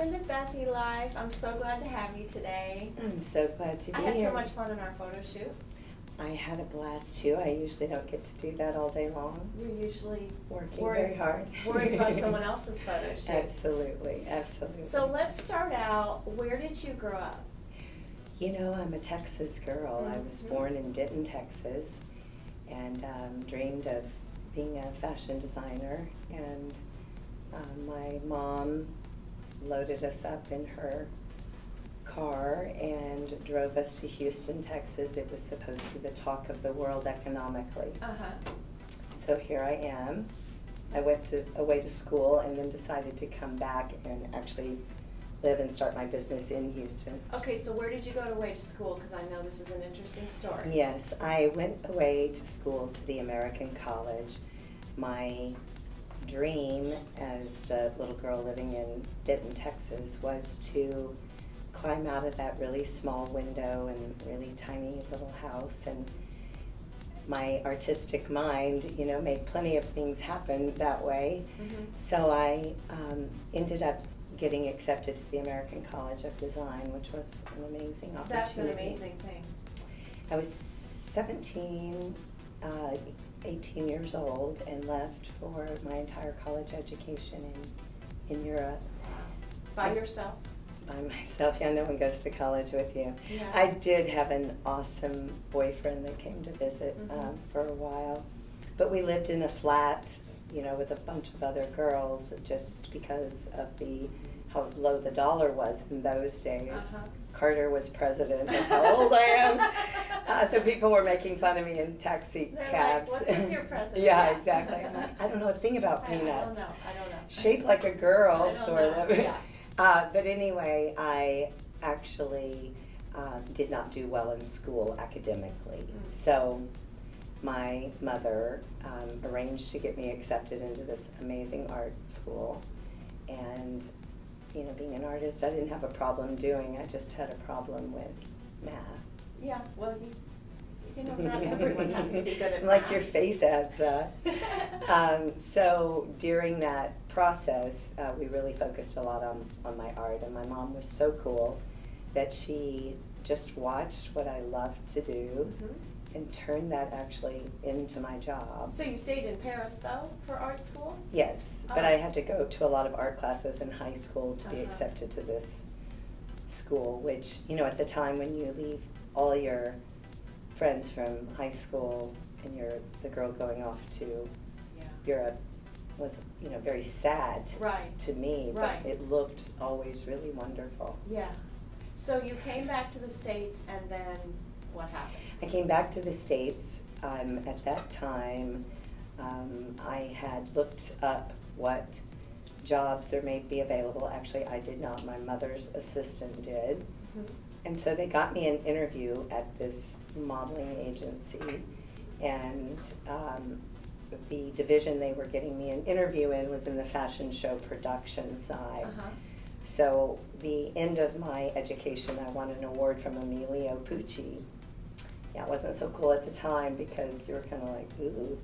Welcome to Bethy Life. I'm so glad to have you today. I'm so glad to be I here. had so much fun in our photo shoot. I had a blast too. I usually don't get to do that all day long. You're usually working very hard. Worried about someone else's photo shoot. Absolutely, absolutely. So let's start out. Where did you grow up? You know, I'm a Texas girl. I was born in Denton, Texas, and dreamed of being a fashion designer. And my mom loaded us up in her car and drove us to Houston, Texas. It was supposed to be the talk of the world economically. So here I am. I went away to school and then decided to come back and actually live and start my business in Houston. Okay, so where did you go away to school? Because I know this is an interesting story. Yes, I went away to school to the American College. My dream as a little girl living in Denton, Texas, was to climb out of that really small window and really tiny little house, and my artistic mind, you know, made plenty of things happen that way. So I ended up getting accepted to the American College of Design, which was an amazing opportunity. That's an amazing thing. I was 17, 18 years old, and left for my entire college education in Europe. By yourself? By myself, yeah, no one goes to college with you. Yeah. I did have an awesome boyfriend that came to visit for a while, but we lived in a flat, you know, with a bunch of other girls just because of how low the dollar was in those days. Carter was president, that's how old I am. So people were making fun of me in taxi cabs. Like, what's with your president? Yeah, exactly. I'm like, I don't know a thing about peanuts. I don't know. Shaped like a girl, sort of. Yeah. But anyway, I actually did not do well in school academically. So my mother arranged to get me accepted into this amazing art school. And, you know, being an artist, I didn't have a problem doing. I just had a problem with math. Yeah, well, you know, not everyone has to be good at math. Like your face adds up. So during that process, we really focused a lot on my art, and my mom was so cool that she just watched what I loved to do and turned that actually into my job. So you stayed in Paris, though, for art school? Yes, but I had to go to a lot of art classes in high school to be accepted to this school, which, you know, at the time when you leave all your friends from high school and you're the girl going off to Europe, was, you know, very sad to me, but it looked always really wonderful. Yeah. So you came back to the States, and then what happened? I came back to the States. At that time, I had looked up what jobs there may be available. Actually, I did not. My mother's assistant did. And so they got me an interview at this modeling agency, and the division they were getting me an interview in was in the fashion show production side. So the end of my education, I won an award from Emilio Pucci. Yeah, it wasn't so cool at the time because you were kind of like, ooh.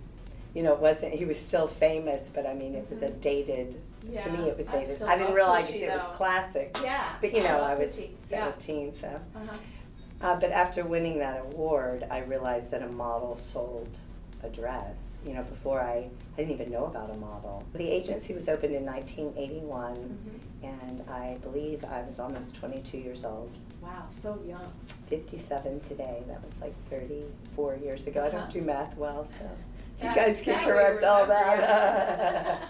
You know, it wasn't, he was still famous, but I mean, it was a dated, to me it was dated. I didn't realize it was classic. Yeah. But you know, I was Pucci. 17, so. But after winning that award, I realized that a model sold a dress. You know, before I didn't even know about a model. The agency was opened in 1981, and I believe I was almost 22 years old. Wow, so young. 57 today. That was like 34 years ago. I don't do math well, so you That's guys can correct all that.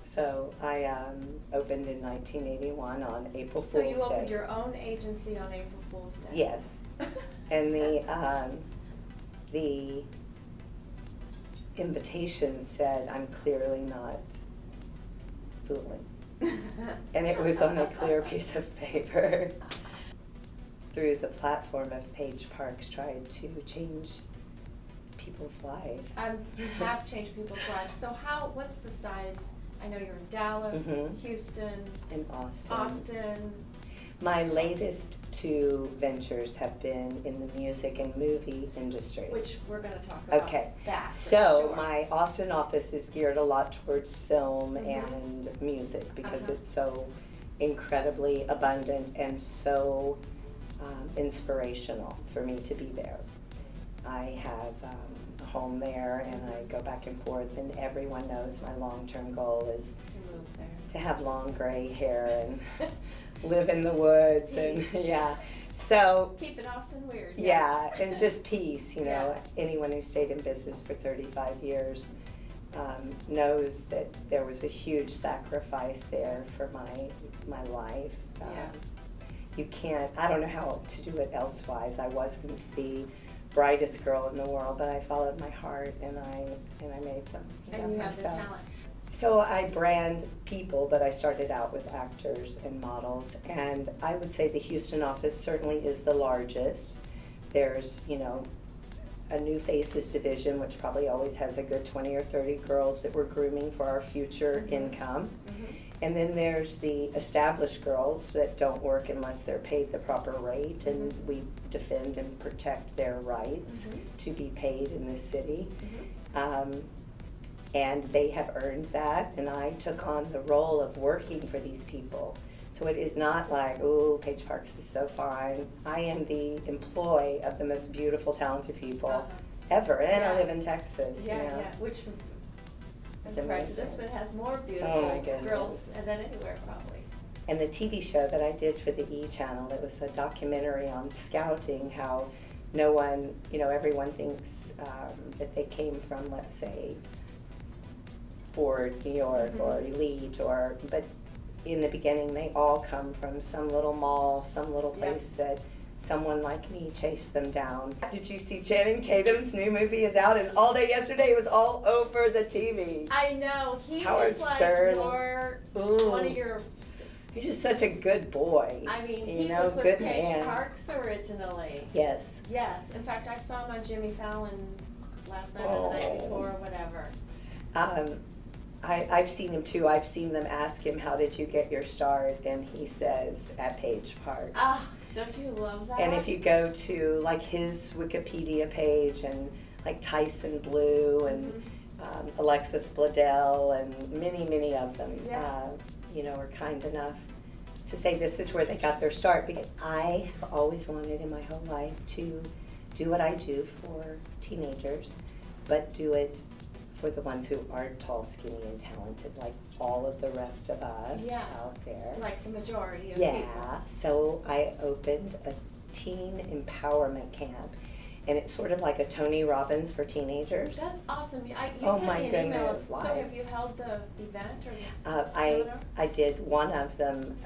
So I opened in 1981 on April Fool's Day. So you opened your own agency on April Fool's Day? Yes. And the invitation said, "I'm clearly not fooling." And it was on a clear piece of paper. Through the platform of pageparkes, tried to change people's lives. You have changed people's lives. So what's the size? I know you're in Dallas, Houston, and Austin. My latest two ventures have been in the music and movie industry. Which we're going to talk about. Okay. That, so sure. my Austin office is geared a lot towards film Mm-hmm. and music because Uh-huh. it's so incredibly abundant and so inspirational for me to be there. I have a home there and I go back and forth, and everyone knows my long-term goal is To move there. to have long gray hair and live in the woods. Peace. And yeah, so Keep it Austin weird. yeah, and just peace, you know. Yeah. Anyone who stayed in business for 35 years knows that there was a huge sacrifice there for my life. Yeah. You can't, I don't know how to do it elsewise. I wasn't the brightest girl in the world, but I followed my heart and I made something And of you have the myself. talent. So I brand people, but I started out with actors and models, and I would say the Houston office certainly is the largest. There's, you know, a new faces division, which probably always has a good 20 or 30 girls that we're grooming for our future Mm-hmm. income. Mm-hmm. And then there's the established girls that don't work unless they're paid the proper rate, and Mhm. we defend and protect their rights Mhm. to be paid in this city. Mm-hmm. And they have earned that, and I took on the role of working for these people. So it is not like, oh, pageparkes is so fine. I am the employee of the most beautiful, talented people Uh-huh. ever, and I Yeah. live in Texas. Yeah, you know? yeah. Which, It's in prejudice, amazing. but has more Oh, beautiful my goodness. girls than anywhere probably. And the TV show that I did for the E! Channel, it was a documentary on scouting, how no one, you know, everyone thinks that they came from, let's say, Ford, New York, Mhm. or Elite, but in the beginning they all come from some little mall, some little Yeah. place that someone like me chased them down. Did you see Channing Tatum's new movie is out, and all day yesterday it was all over the TV. I know, he Howard was like Stern. Ooh. one of your, He's just such a good boy. I mean, you he know, was with good Paige man. Parks originally. Yes. Yes, in fact, I saw him on Jimmy Fallon last night or the night Oh. before, or whatever. I've seen him too. I've seen them ask him, how did you get your start? And he says, at pageparkes. Ah, don't you love that? And if you go to like his Wikipedia page, and like Tyson Blue and Mhm. Alexis Bledel and many of them, Yeah. you know, are kind enough to say this is where they got their start. Because I have always wanted in my whole life to do what I do for teenagers, but do it for the ones who aren't tall, skinny, and talented, like all of the rest of us Yeah. out there. Like the majority of Yeah, people. so I opened a teen empowerment camp, and it's sort of like a Tony Robbins for teenagers. That's awesome. You Oh, sent my me an email. goodness, So live. have you held the event or this I seminar? did one of them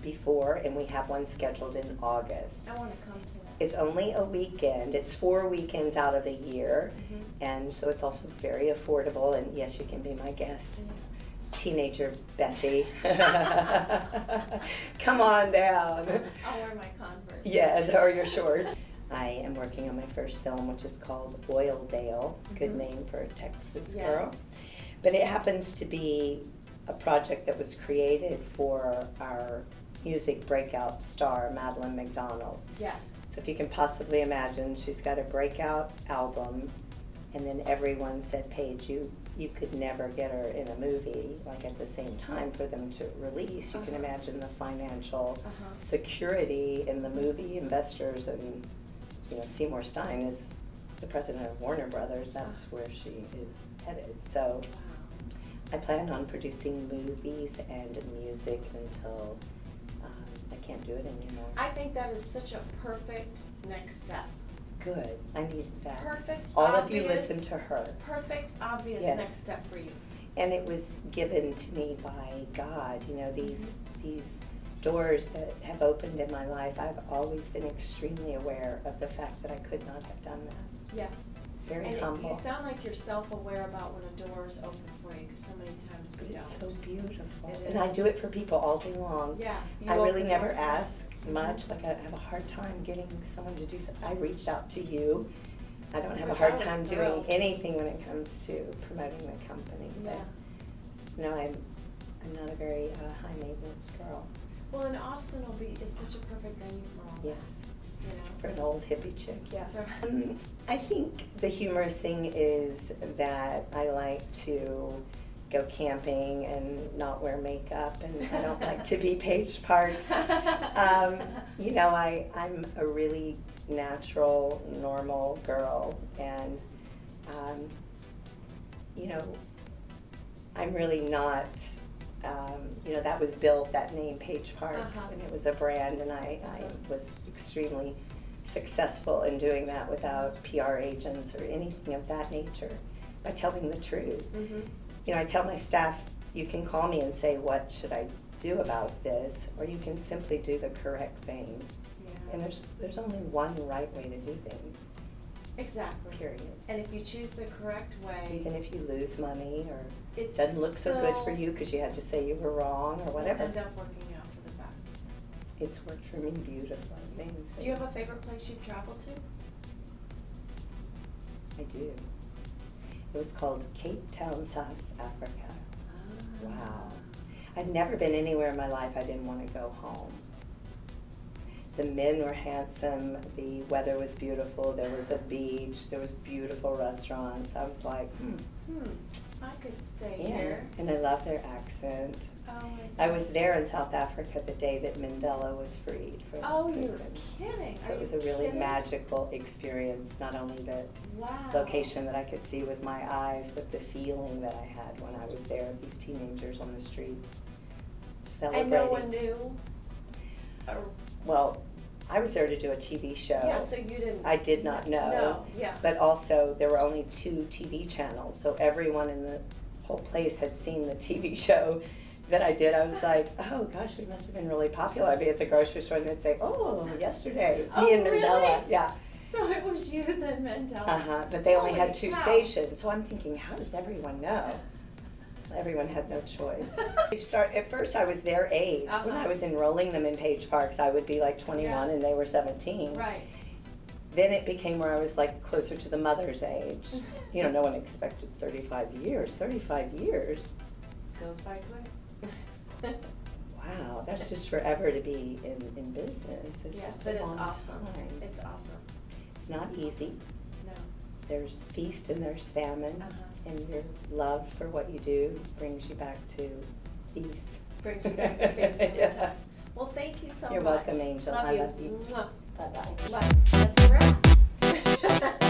before, and we have one scheduled in August. I want to come to that. It's only a weekend. It's 4 weekends out of a year, Mhm. and so it's also very affordable. And yes, you can be my guest, Yeah. teenager Bethy. Come on down. I'll wear my Converse. Yes, or your shorts. I am working on my first film, which is called Oildale. Good Mhm. name for a Texas Yes. girl. But it happens to be a project that was created for our music breakout star, Madeline McDonald. Yes. So if you can possibly imagine, she's got a breakout album, and then everyone said, Paige, you could never get her in a movie, like at the same time for them to release. You can Uh-huh. imagine the financial Uh-huh. security in the movie investors, and you know, Seymour Stein is the president of Warner Brothers. That's where she is headed. So Wow. I plan on producing movies and music until I can't do it anymore. I think that is such a perfect next step. Good. I needed that. Perfect, All obvious, of you listen to her. Perfect, obvious Yes. next step for you. And it was given to me by God. You know, these doors that have opened in my life, I've always been extremely aware of the fact that I could not have done that. Yeah. Very And humble. you sound like you're self-aware about when a door is open for you, because so many times But we it's don't. so beautiful. It And I is. do it for people all day long. Yeah. you I really open never doors for them. ask much. Like I have a hard time getting someone to do something. I reached out to you. I don't have a Which hard I was time doing thrilled. anything when it comes to promoting the company. Yeah. But no, I'm not a very high maintenance girl. Well, and Austin is such a perfect venue for all Yes. that, you know? For an old hippie chick, yeah. So- I think the humorous thing is that I like to go camping and not wear makeup, and I don't like to be Page Parks. You know, I'm a really natural, normal girl, and you know, I'm really not, you know, that was built, that name Page Parks, and it was a brand, and I was extremely successful in doing that without PR agents or anything of that nature, by telling the truth. Mm-hmm. You know, I tell my staff, you can call me and say, what should I do about this, or you can simply do the correct thing. Yeah. And there's only one right way to do things. Exactly. Period. And if you choose the correct way, Even if you lose money or it doesn't look so good for still you because you had to say you were wrong or whatever. will end up working out for the best. It's worked for me beautifully. Do you have a favorite place you've traveled to? I do. It was called Cape Town, South Africa. Ah. Wow. I'd never been anywhere in my life I didn't want to go home. The men were handsome, the weather was beautiful, there was a beach, there was beautiful restaurants. I was like, I could stay yeah. here. And I love their accent. Oh my I was there in South Africa the day that Mandela was freed from Oh, you're prison. kidding. So it was a really magical experience, not only the Wow. location that I could see with my eyes, but the feeling that I had when I was there, these teenagers on the streets celebrating. And no one knew? Or, Well, I was there to do a TV show. yeah, so you didn't. I did not know. No, yeah. But also, there were only 2 TV channels, so everyone in the whole place had seen the TV show that I did. I was like, oh gosh, we must have been really popular. I'd be at the grocery store and they'd say, oh, yesterday, it's me and Mandela. Really? Yeah. So it was you then Mandela. But they only had Holy 2 cow. stations, so I'm thinking, how does everyone know? Everyone had no choice. At first, I was their age. When I was enrolling them in Page Parks, I would be like 21 and they were 17. Right. Then it became where I was like closer to the mother's age. You know, no one expected 35 years. 35 years? Goes by quick. Wow, that's just forever to be in business. It's Yeah, just but a it's long awesome. time. It's awesome. It's not easy. No. There's feast and there's famine. Uh-huh. And your love for what you do brings you back to feast. Brings you back to feast every Yeah. time. Well, thank you so You're much. welcome, Angel. Love I you. love you. Mwah. Bye-bye. Bye. That's a wrap.